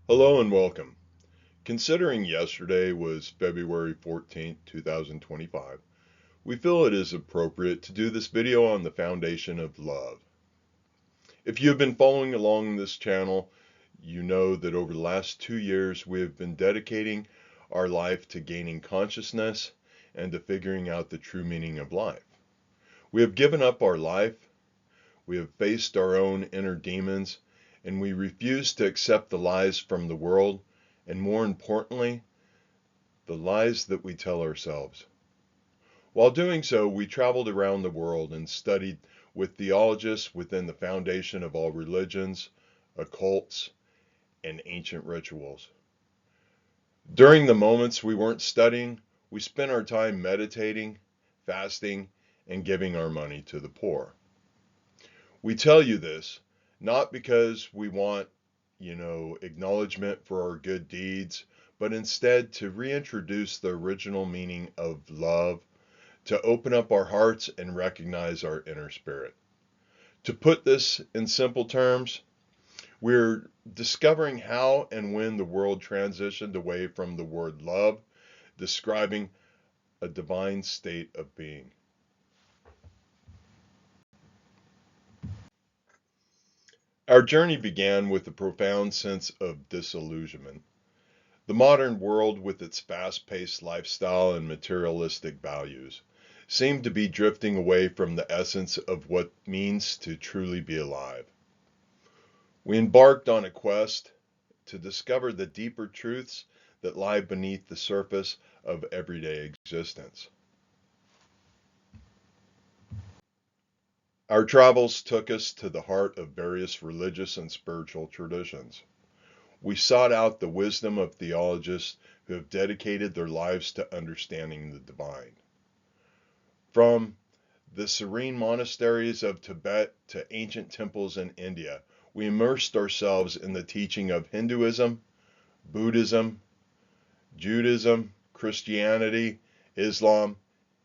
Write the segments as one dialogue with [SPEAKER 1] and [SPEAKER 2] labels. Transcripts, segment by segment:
[SPEAKER 1] Hello and welcome. Considering yesterday was February 14th, 2025, we feel it is appropriate to do this video on the foundation of love. If you have been following along this channel, you know that over the last 2 years we have been dedicating our life to gaining consciousness and to figuring out the true meaning of life. We have given up our life, we have faced our own inner demons, and we refuse to accept the lies from the world, and more importantly, the lies that we tell ourselves. While doing so, we traveled around the world and studied with theologists within the foundation of all religions, occults, and ancient rituals. During the moments we weren't studying, we spent our time meditating, fasting, and giving our money to the poor. We tell you this not because we want, acknowledgement for our good deeds, but instead to reintroduce the original meaning of love, to open up our hearts and recognize our inner spirit. To put this in simple terms, we're discovering how and when the world transitioned away from the word love, describing a divine state of being. Our journey began with a profound sense of disillusionment. The modern world, with its fast paced lifestyle and materialistic values, seemed to be drifting away from the essence of what it means to truly be alive. We embarked on a quest to discover the deeper truths that lie beneath the surface of everyday existence. Our travels took us to the heart of various religious and spiritual traditions. We sought out the wisdom of theologists who have dedicated their lives to understanding the divine. From the serene monasteries of Tibet to ancient temples in India, we immersed ourselves in the teaching of Hinduism, Buddhism, Judaism, Christianity, Islam,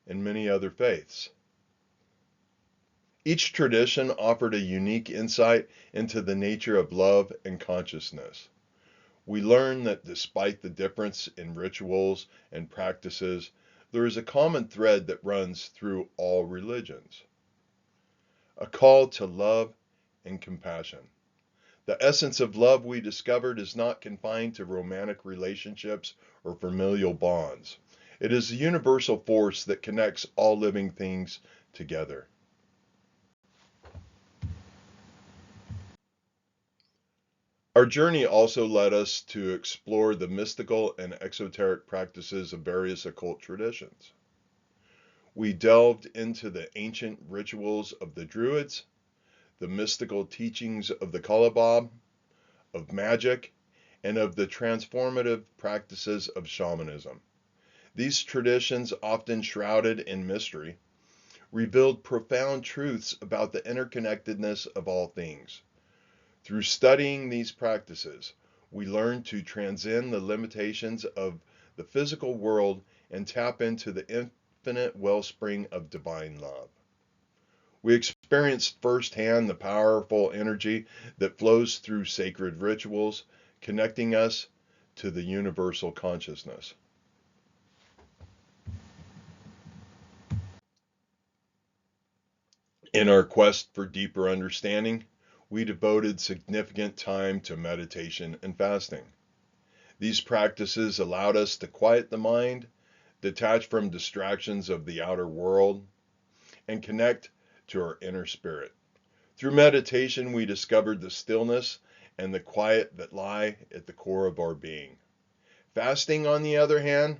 [SPEAKER 1] and many other faiths. Each tradition offered a unique insight into the nature of love and consciousness. We learn that despite the difference in rituals and practices, there is a common thread that runs through all religions: a call to love and compassion. The essence of love, we discovered, is not confined to romantic relationships or familial bonds. It is a universal force that connects all living things together. Our journey also led us to explore the mystical and exoteric practices of various occult traditions. We delved into the ancient rituals of the Druids, the mystical teachings of the Kalabab, of magic, and of the transformative practices of shamanism. These traditions, often shrouded in mystery, revealed profound truths about the interconnectedness of all things. Through studying these practices, we learn to transcend the limitations of the physical world and tap into the infinite wellspring of divine love. We experienced firsthand the powerful energy that flows through sacred rituals, connecting us to the universal consciousness. In our quest for deeper understanding, we devoted significant time to meditation and fasting. These practices allowed us to quiet the mind, detach from distractions of the outer world, and connect to our inner spirit. Through meditation, we discovered the stillness and the quiet that lie at the core of our being. Fasting, on the other hand,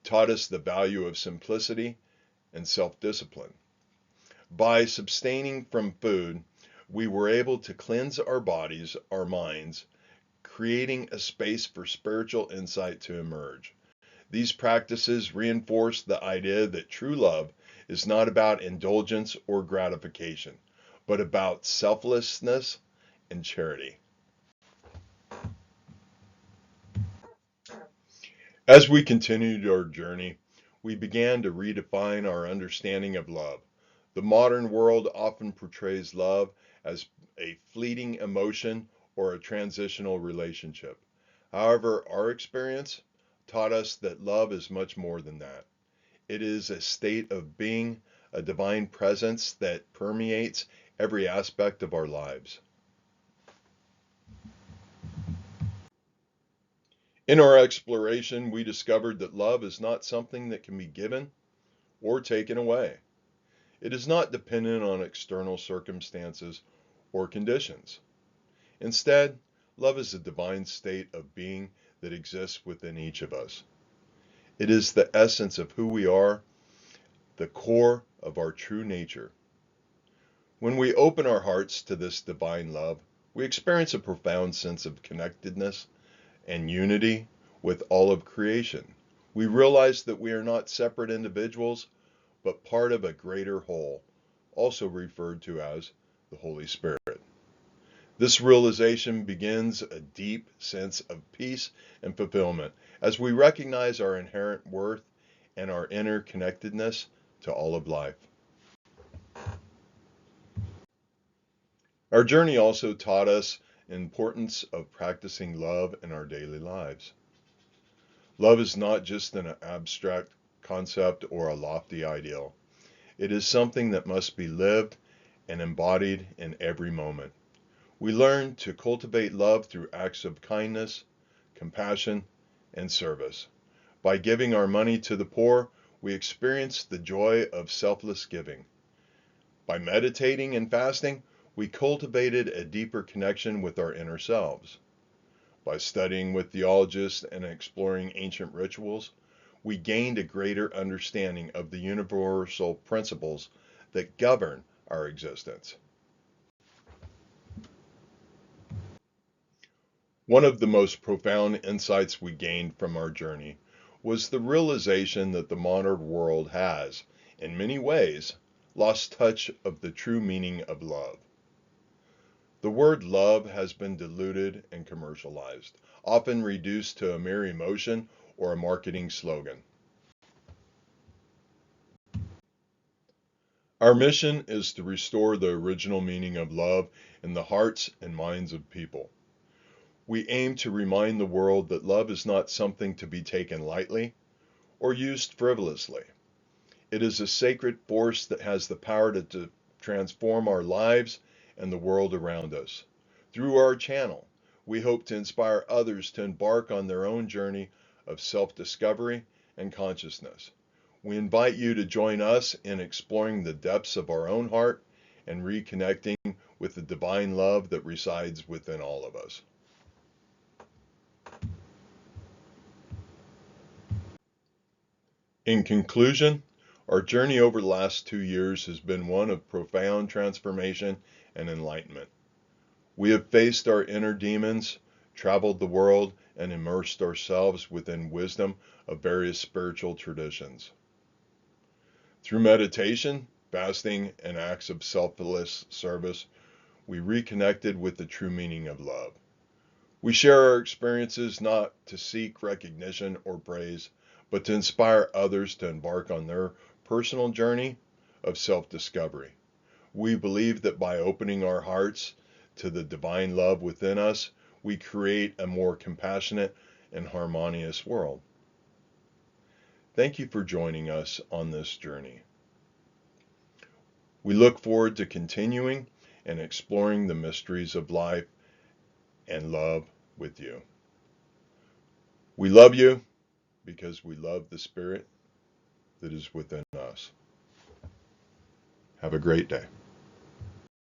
[SPEAKER 1] taught us the value of simplicity and self-discipline. By abstaining from food, we were able to cleanse our bodies, our minds, creating a space for spiritual insight to emerge. These practices reinforce the idea that true love is not about indulgence or gratification, but about selflessness and charity. As we continued our journey, we began to redefine our understanding of love. The modern world often portrays love as a fleeting emotion or a transitional relationship. However, our experience taught us that love is much more than that. It is a state of being, a divine presence that permeates every aspect of our lives. In our exploration, we discovered that love is not something that can be given or taken away. It is not dependent on external circumstances or conditions. Instead, love is a divine state of being that exists within each of us. It is the essence of who we are, the core of our true nature. When we open our hearts to this divine love, we experience a profound sense of connectedness and unity with all of creation. We realize that we are not separate individuals, but part of a greater whole, also referred to as the Holy Spirit. This realization begins a deep sense of peace and fulfillment as we recognize our inherent worth and our interconnectedness to all of life. Our journey also taught us the importance of practicing love in our daily lives. Love is not just an abstract concept or a lofty ideal. It is something that must be lived and embodied in every moment. We learn to cultivate love through acts of kindness, compassion, and service. By giving our money to the poor, we experience the joy of selfless giving. By meditating and fasting, we cultivated a deeper connection with our inner selves. By studying with theologists and exploring ancient rituals, we gained a greater understanding of the universal principles that govern our existence. One of the most profound insights we gained from our journey was the realization that the modern world has, in many ways, lost touch of the true meaning of love. The word love has been diluted and commercialized, often reduced to a mere emotion or a marketing slogan. Our mission is to restore the original meaning of love in the hearts and minds of people. We aim to remind the world that love is not something to be taken lightly or used frivolously. It is a sacred force that has the power to transform our lives and the world around us. Through our channel, we hope to inspire others to embark on their own journey of self-discovery and consciousness. We invite you to join us in exploring the depths of our own heart and reconnecting with the divine love that resides within all of us. In conclusion, our journey over the last 2 years has been one of profound transformation and enlightenment. We have faced our inner demons, traveled the world, and immersed ourselves within wisdom of various spiritual traditions. Through meditation, fasting, and acts of selfless service, we reconnected with the true meaning of love. We share our experiences not to seek recognition or praise, but to inspire others to embark on their personal journey of self-discovery. We believe that by opening our hearts to the divine love within us, we create a more compassionate and harmonious world. Thank you for joining us on this journey. We look forward to continuing and exploring the mysteries of life and love with you. We love you because we love the Spirit that is within us. Have a great day.